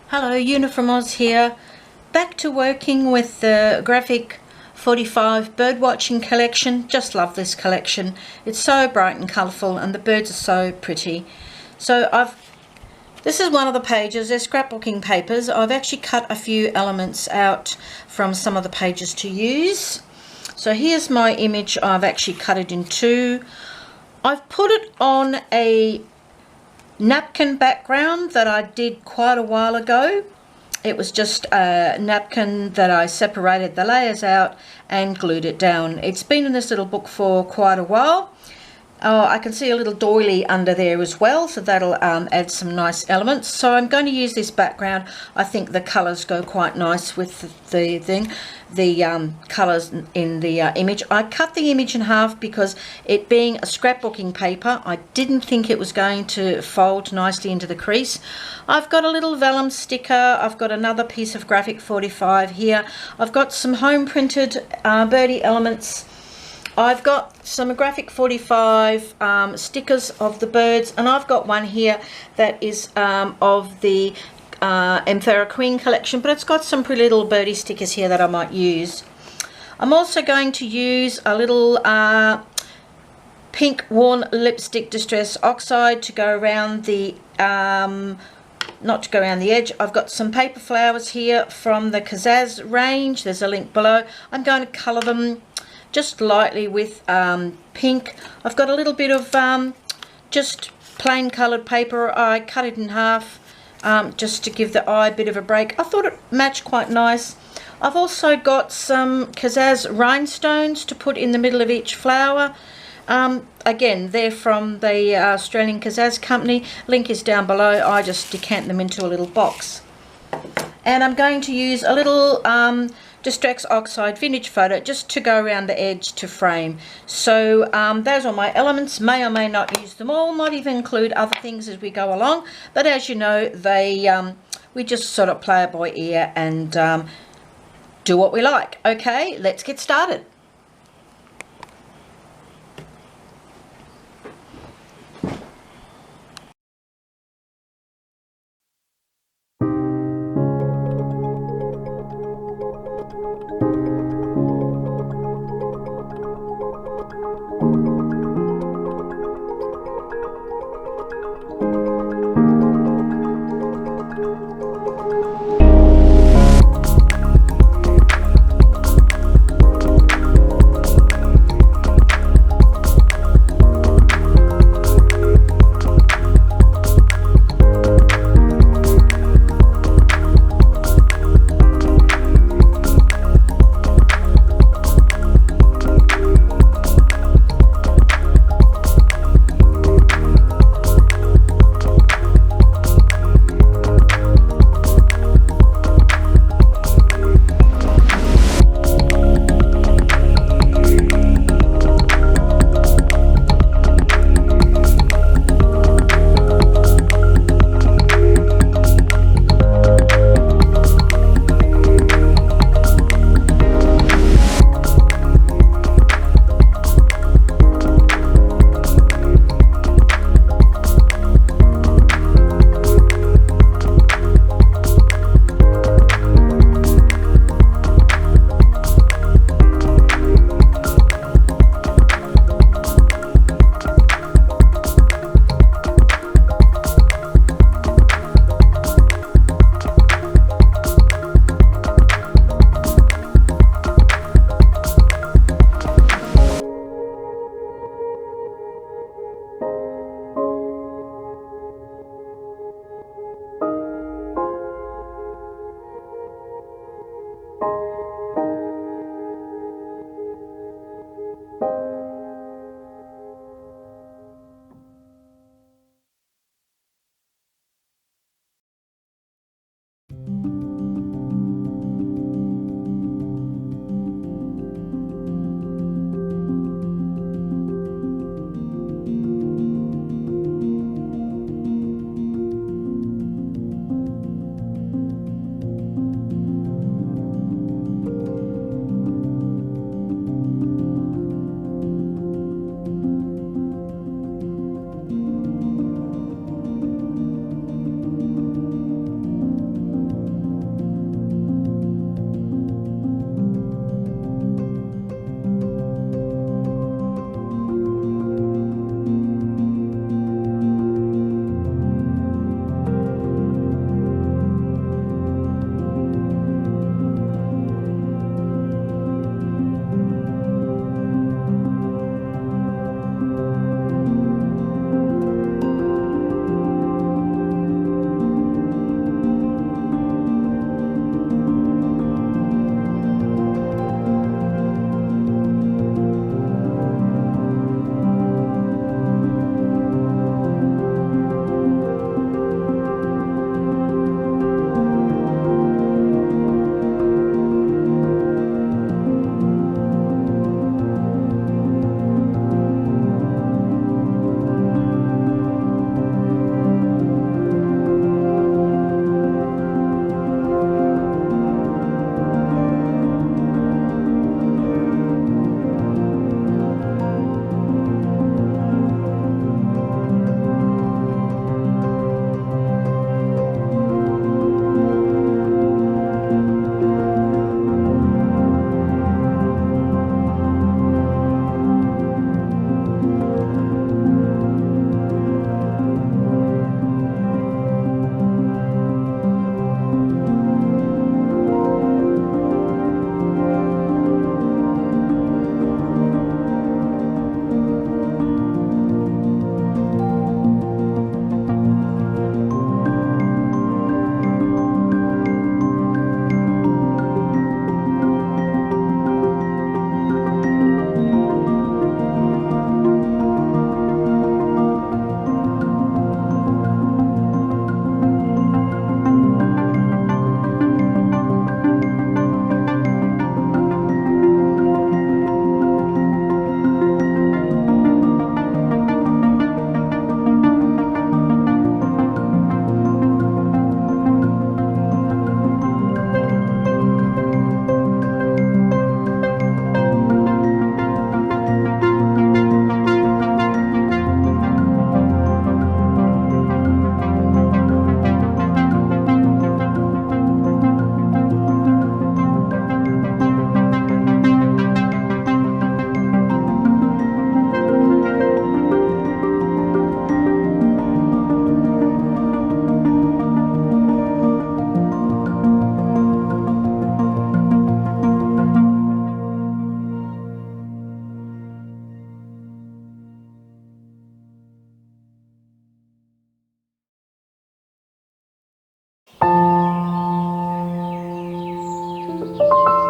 Hello, Una from Oz here. Back to working with the Graphic 45 bird watching collection. Just love this collection. It's so bright and colourful and the birds are so pretty. So this is one of the pages. They're scrapbooking papers. I've actually cut a few elements out from some of the pages to use. So here's my image. I've actually cut it in two. I've put it on a napkin background that I did quite a while ago. It was just a napkin that I separated the layers out and glued it down. It's been in this little book for quite a while. I can see a little doily under there as well, so that'll add some nice elements. So I'm going to use this background. I think the colours go quite nice with the thing, the colours in the image. I cut the image in half because it being a scrapbooking paper, I didn't think it was going to fold nicely into the crease. I've got a little vellum sticker. I've got another piece of Graphic 45 here. I've got some home printed birdie elements. I've got some Graphic 45 stickers of the birds, and I've got one here that is of the Emperor Queen collection, but it's got some pretty little birdie stickers here that I might use. I'm also going to use a little pink worn lipstick Distress Oxide to go around the not to go around the edge. I've got some paper flowers here from the Kazaz range. There's a link below. I'm going to colour them just lightly with pink. I've got a little bit of just plain coloured paper. I cut it in half just to give the eye a bit of a break. I thought it matched quite nice. I've also got some Kazaz rhinestones to put in the middle of each flower. Again, they're from the Australian Kazaz company. Link is down below. I just decant them into a little box. And I'm going to use a little Distress Oxide vintage photo just to go around the edge to frame. So those are my elements. May or may not use them all, might even include other things as we go along, but as you know, we just sort of play it by ear and do what we like. Okay, let's get started. you.